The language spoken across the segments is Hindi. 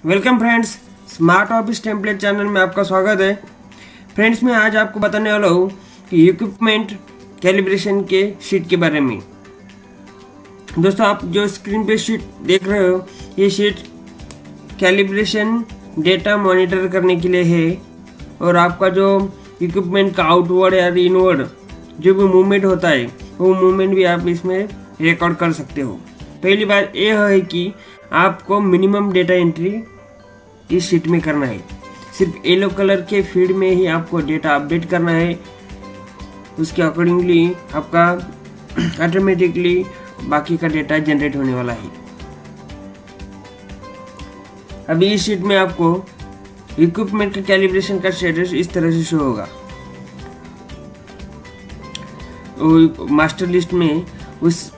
Welcome friends, smart office template channel में आपका स्वागत है। फ्रेंड्स, मैं आज आपको बताने वाला हूँ कि इक्विपमेंट कैलिब्रेशन के शीट के बारे में। दोस्तों, आप जो स्क्रीन पे शीट देख रहे हो, ये शीट कैलिब्रेशन डेटा मॉनिटर करने के लिए है और आपका जो इक्विपमेंट का आउटवर्ड या इनवर्ड जो भी मूवमेंट होता है वो मूवमेंट भी आप इसमें रिकॉर्ड कर सकते हो। पहली बात यह है कि आपको मिनिमम डेटा एंट्री इस शीट में करना है। सिर्फ येलो कलर के फील्ड में ही आपको डेटा अपडेट करना है। उसके अकॉर्डिंगली आपका ऑटोमेटिकली बाकी का डेटा जनरेट होने वाला है। अभी इस शीट में आपको इक्विपमेंट के कैलिब्रेशन का स्टेटस इस तरह से शो होगा। मास्टर लिस्ट में उस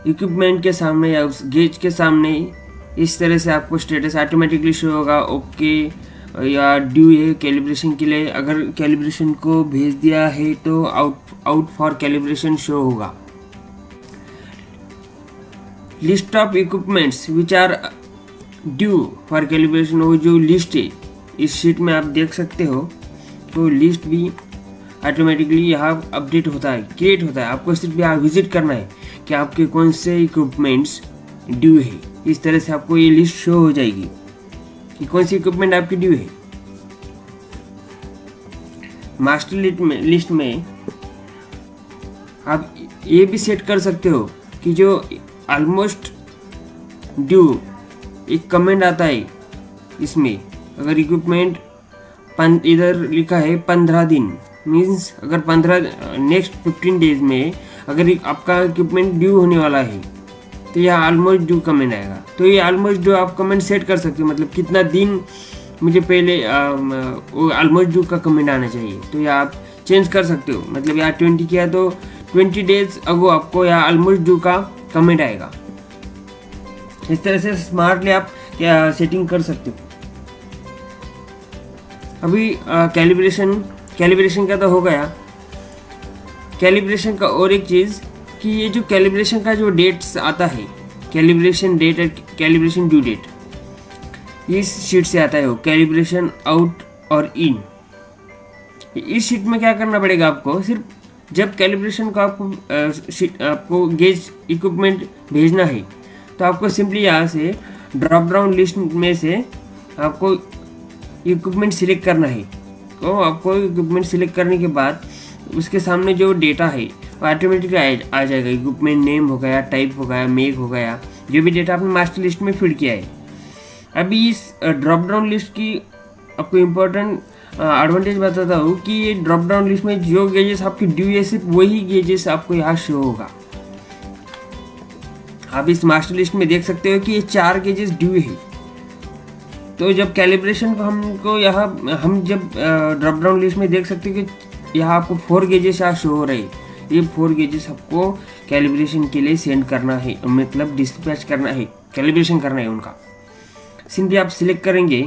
इक्विपमेंट के सामने या उस गेज के सामने इस तरह से आपको स्टेटस ऑटोमेटिकली शो होगा। ओके या ड्यू है कैलिब्रेशन के लिए। अगर कैलिब्रेशन को भेज दिया है तो आउट फॉर कैलिब्रेशन शो होगा। List of equipments which are due for calibration, वो जो लिस्ट है इस शीट में आप देख सकते हो। तो लिस्ट भी ऑटोमेटिकली यहाँ अपडेट होता है, क्रिएट होता है। आपको सिर्फ यहाँ विजिट करना है कि आपके कौन से इक्विपमेंट्स ड्यू है। इस तरह से आपको ये लिस्ट शो हो जाएगी कि कौन सी इक्विपमेंट आपकी ड्यू है। मास्टर लिस्ट में आप ये भी सेट कर सकते हो कि जो ऑलमोस्ट ड्यू एक कमेंट आता है इसमें। अगर इक्विपमेंट इधर लिखा है 15 दिन, मीन्स अगर 15 नेक्स्ट 15 डेज में अगर आपका इक्विपमेंट ड्यू होने वाला है तो यह ऑलमोस्ट ड्यू कमेंट आएगा। तो ये ऑलमोस्ट ड्यू आप कमेंट सेट कर सकते हो, मतलब कितना दिन मुझे पहले ऑलमोस्ट ड्यू का कमेंट आना चाहिए। तो यह आप चेंज कर सकते हो, मतलब यहाँ 20 किया तो 20 डेज अगो आपको यहाँ ऑलमोस्ट ड्यू का कमेंट आएगा। इस तरह से स्मार्टली आप क्या सेटिंग कर सकते हो। अभी कैलिब्रेशन का तो हो गया। कैलिब्रेशन का और एक चीज़ कि ये जो कैलिब्रेशन का जो डेट्स आता है, कैलिब्रेशन डेट और कैलिब्रेशन ड्यू डेट, इस शीट से आता है वो कैलिब्रेशन आउट और इन। इस शीट में क्या करना पड़ेगा आपको, सिर्फ जब कैलिब्रेशन को आपको गेज इक्विपमेंट भेजना है तो आपको सिंपली यहाँ से ड्रॉप डाउन लिस्ट में से आपको इक्विपमेंट सिलेक्ट करना है। तो आपको इक्विपमेंट सिलेक्ट करने के बाद उसके सामने जो डेटा है वो ऑटोमेटिकली आ जाएगा। इक्विपमेंट नेम हो गया, टाइप हो गया, मेक हो गया, जो भी डेटा आपने मास्टर लिस्ट में फीड किया है। अभी इस ड्रॉप डाउन लिस्ट की आपको इम्पोर्टेंट एडवांटेज बताता हूँ कि ये ड्रॉप डाउन लिस्ट में जो गेजेस आपकी ड्यू है सिर्फ वही गेजेस आपको यहाँ शो होगा। आप इस मास्टर लिस्ट में देख सकते हो कि ये 4 गेजेस ड्यू है। तो जब कैलिब्रेशन को हम जब ड्रॉप डाउन लिस्ट में देख सकते हैं कि यहाँ आपको 4 गेजेस यहाँ शो हो रहे हैं। ये 4 गेजेस आपको कैलिब्रेशन के लिए सेंड करना है, मतलब डिस्पैच करना है, कैलिब्रेशन करना है उनका। सिंपली आप सिलेक्ट करेंगे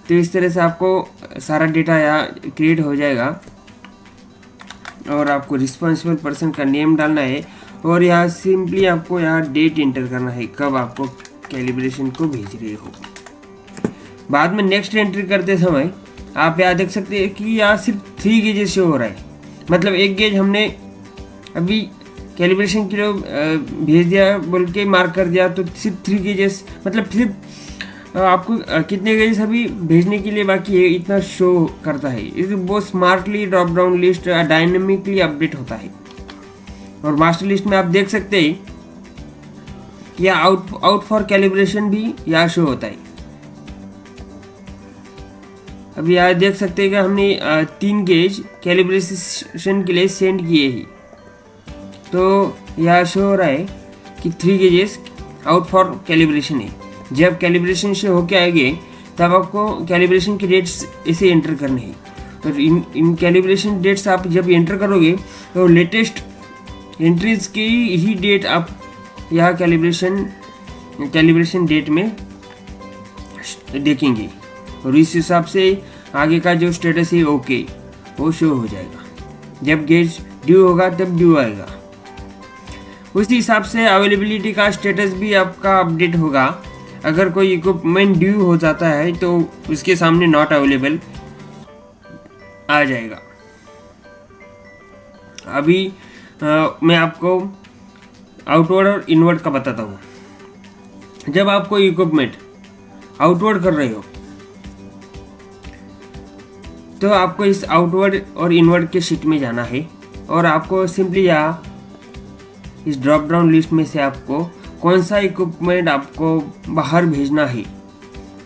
तो इस तरह से आपको सारा डेटा यहाँ क्रिएट हो जाएगा और आपको रिस्पॉन्सिबल पर्सन का नेम डालना है और यहाँ सिंपली आपको यहाँ डेट एंटर करना है कब आपको कैलिब्रेशन को भेज रहे हो। बाद में नेक्स्ट एंट्री करते समय आप यहाँ देख सकते हैं कि यहाँ सिर्फ 3 गेजेस शो हो रहा है। मतलब एक गेज हमने अभी कैलिब्रेशन के लिए भेज दिया बोल के मार्क कर दिया, तो सिर्फ 3 गेजेस, मतलब सिर्फ आपको कितने गेजेस अभी भेजने के लिए बाकी है इतना शो करता है। इसे बहुत smartly drop down list dynamically update होता है। और मास्टर लिस्ट में आप देख सकते हैं कि आउट फॉर कैलिब्रेशन भी यहाँ शो होता है। अभी यहाँ देख सकते हैं कि हमने 3 गेज कैलिब्रेशन के लिए सेंड किए हैं। तो यहाँ शो हो रहा है कि 3 गेजेस आउट फॉर कैलिब्रेशन है। जब कैलिब्रेशन से होके आएंगे तब आपको कैलिब्रेशन की डेट्स इसे एंटर करने हैं। तो इन कैलिब्रेशन डेट्स आप जब एंटर करोगे तो लेटेस्ट एंट्रीज की ही डेट आप यहाँ कैलिब्रेशन डेट में देखेंगे और इस हिसाब से आगे का जो स्टेटस है ओके वो शो हो जाएगा। जब गेज ड्यू होगा तब ड्यू आएगा। उसी हिसाब से अवेलेबिलिटी का स्टेटस भी आपका अपडेट होगा। अगर कोई इक्विपमेंट ड्यू हो जाता है तो उसके सामने नॉट अवेलेबल आ जाएगा। अभी मैं आपको आउटवर्ड और इनवर्ड का बताता हूँ। जब आप कोई इक्विपमेंट आउटवर्ड कर रहे हो तो आपको इस आउटवर्ड और इनवर्ड के शीट में जाना है और आपको सिंपली यहाँ इस ड्रॉप डाउन लिस्ट में से आपको कौन सा इक्विपमेंट आपको बाहर भेजना है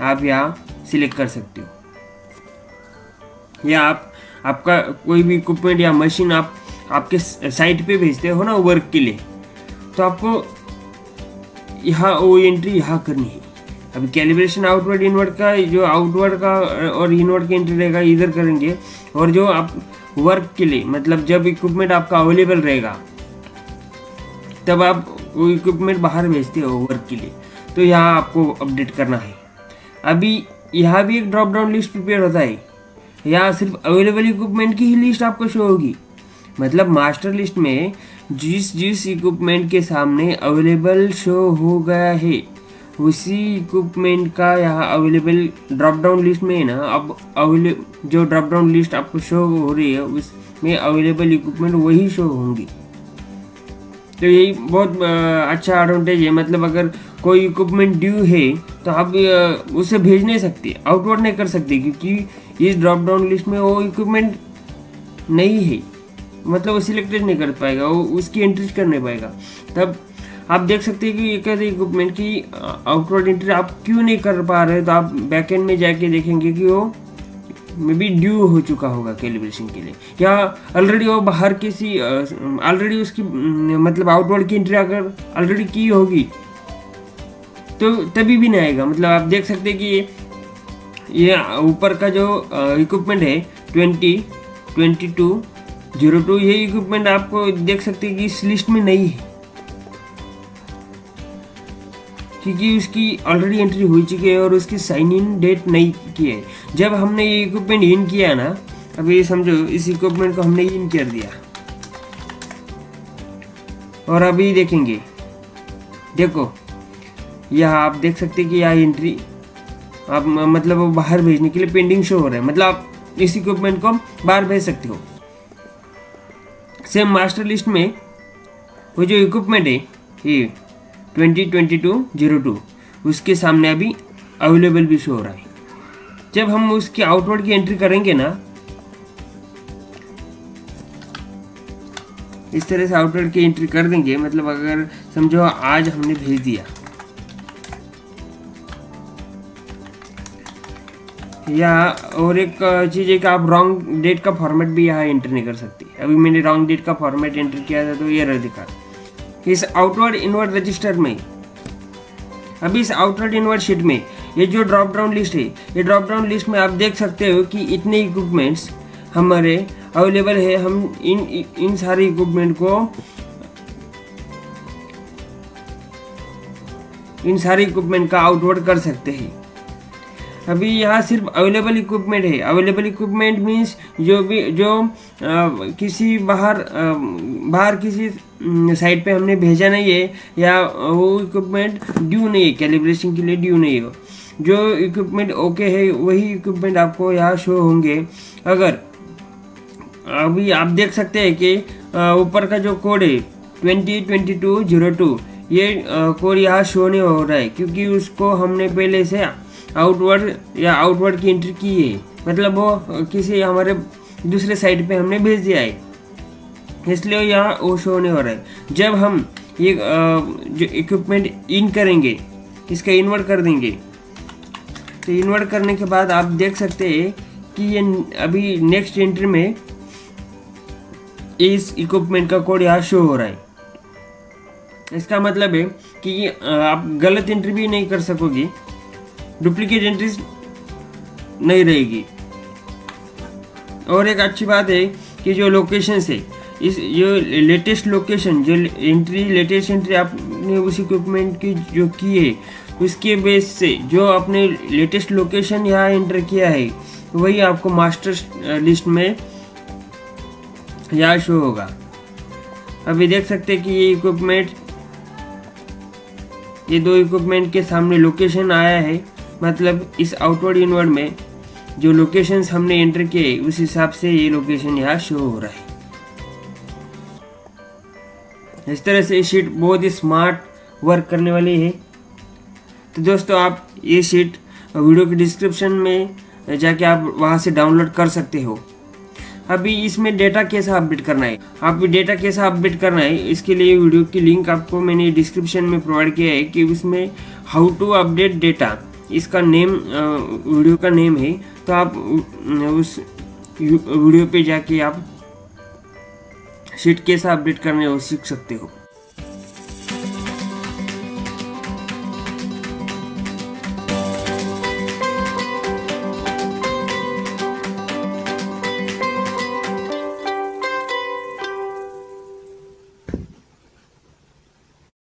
आप यहाँ सिलेक्ट कर सकते हो। या आपका कोई भी इक्विपमेंट या मशीन आप आपके साइट पे भेजते हो ना वर्क के लिए, तो आपको यहाँ वो एंट्री यहाँ करनी है। अभी कैलिब्रेशन आउटवर्ड इनवर्ड का जो आउटवर्ड का और इनवर्ड की एंट्री रहेगा इधर करेंगे, और जो आप वर्क के लिए मतलब जब इक्विपमेंट आपका अवेलेबल रहेगा तब आप वो इक्विपमेंट बाहर भेजते हो वर्क के लिए, तो यहाँ आपको अपडेट करना है। अभी यहाँ भी एक ड्रॉप डाउन लिस्ट प्रिपेयर होता है, यहाँ सिर्फ अवेलेबल इक्विपमेंट की ही लिस्ट आपको शो होगी। मतलब मास्टर लिस्ट में जिस इक्विपमेंट के सामने अवेलेबल शो हो गया है उसी इक्विपमेंट का यहाँ अवेलेबल ड्रॉप डाउन लिस्ट में है ना, अब जो ड्रॉप डाउन लिस्ट आपको शो हो रही है उसमें अवेलेबल इक्विपमेंट वही शो होंगी। तो यही बहुत अच्छा एडवांटेज है। मतलब अगर कोई इक्विपमेंट ड्यू है तो आप उसे भेज नहीं सकते, आउटवर्ड नहीं कर सकते, क्योंकि इस ड्रॉप डाउन लिस्ट में वो इक्विपमेंट नहीं है। मतलब वो सिलेक्टेड नहीं कर पाएगा, वो उसकी एंट्री कर नहीं पाएगा। तब आप देख सकते हैं कि एक इक्विपमेंट की आउटवर्ड एंट्री आप क्यों नहीं कर पा रहे, तो आप बैकएंड में जाके देखेंगे कि वो मे बी ड्यू हो चुका होगा कैलिब्रेशन के लिए, या ऑलरेडी वो बाहर किसी ऑलरेडी उसकी मतलब आउटवर्ड की एंट्री अगर ऑलरेडी की होगी तो तभी भी नहीं आएगा। मतलब आप देख सकते हैं कि ये ऊपर का जो इक्विपमेंट है 202202, ये इक्विपमेंट आपको देख सकते हैं कि इस लिस्ट में नहीं है, क्योंकि उसकी ऑलरेडी एंट्री हो चुकी है और उसकी साइन इन डेट नहीं की है। जब हमने ये इक्विपमेंट इन किया ना, अब ये समझो इस इक्विपमेंट को हमने इन कर दिया और अभी देखेंगे, देखो यहाँ आप देख सकते हैं कि यहाँ एंट्री आप मतलब वो बाहर भेजने के लिए पेंडिंग शो हो रहा है। मतलब आप इस इक्विपमेंट को बाहर भेज सकते हो। सेम मास्टर लिस्ट में वो जो इक्विपमेंट है ये 202202 उसके सामने अभी अवेलेबल भी शो हो रहा है। जब हम उसकी आउटवर्ड की एंट्री करेंगे ना, इस तरह से आउटवर्ड की एंट्री कर देंगे, मतलब अगर समझो आज हमने भेज दिया, या और एक चीज़ है कि आप रॉन्ग डेट का फॉर्मेट भी यहाँ एंटर नहीं कर सकते। अभी मैंने रॉन्ग डेट का फॉर्मेट एंटर किया था तो ये एरर दिखा। इस आउटवर्ड इनवर्ड रजिस्टर में, अभी इस आउटवर्ड इनवर्ड शीट में ये जो ड्रॉप डाउन लिस्ट है, ये ड्रॉप डाउन लिस्ट में आप देख सकते हो कि इतने इक्विपमेंट्स हमारे अवेलेबल है। हम इन सारे इक्विपमेंट को, इन सारे इक्विपमेंट का आउटवर्ड कर सकते हैं। अभी यहाँ सिर्फ अवेलेबल इक्विपमेंट है। अवेलेबल इक्विपमेंट मीन्स जो किसी बाहर किसी साइट पे हमने भेजा नहीं है, या वो इक्विपमेंट ड्यू नहीं है, कैलिब्रेशन के लिए ड्यू नहीं है। जो इक्विपमेंट ओके है वही इक्विपमेंट आपको यहाँ शो होंगे। अगर अभी आप देख सकते हैं कि ऊपर का जो कोड है 202202, ये कोड यहाँ शो नहीं हो रहा है क्योंकि उसको हमने पहले से आउटवर्ड या आउटवर्ड की एंट्री की है। मतलब वो किसी हमारे दूसरे साइट पे हमने भेज दिया है, इसलिए यहाँ वो शो नहीं हो रहा है। जब हम ये जो इक्विपमेंट इन करेंगे, इसका इन्वर्ट कर देंगे, तो इन्वर्ट करने के बाद आप देख सकते हैं कि ये अभी नेक्स्ट एंट्री में इस इक्विपमेंट का कोड यहाँ शो हो रहा है। इसका मतलब है कि आप गलत एंट्री भी नहीं कर सकोगे, डुप्लीकेट एंट्रीज नहीं रहेगी। और एक अच्छी बात है कि जो लोकेशन है, इस जो लेटेस्ट लोकेशन, जो एंट्री लेटेस्ट एंट्री आपने उस इक्विपमेंट की जो की है, उसके बेस से जो आपने लेटेस्ट लोकेशन यहाँ एंटर किया है वही आपको मास्टर लिस्ट में यहाँ शो होगा। अभी देख सकते हैं कि ये इक्विपमेंट ये दो इक्विपमेंट के सामने लोकेशन आया है, मतलब इस आउटवर्ड इनवर्ड में जो लोकेशंस हमने एंटर किए उस हिसाब से ये लोकेशन यहाँ शो हो रहा है। इस तरह से ये शीट बहुत ही स्मार्ट वर्क करने वाली है। तो दोस्तों आप ये शीट वीडियो के डिस्क्रिप्शन में जाके आप वहाँ से डाउनलोड कर सकते हो। अभी इसमें डेटा कैसा अपडेट करना है, आप डेटा कैसा अपडेट करना है इसके लिए वीडियो की लिंक आपको मैंने डिस्क्रिप्शन में प्रोवाइड किया है कि उसमें हाउ टू अपडेट डेटा इसका नेम वीडियो का नेम है। तो आप उस वीडियो पे जाके आप शीट कैसा अपडेट करना है वो सीख सकते हो।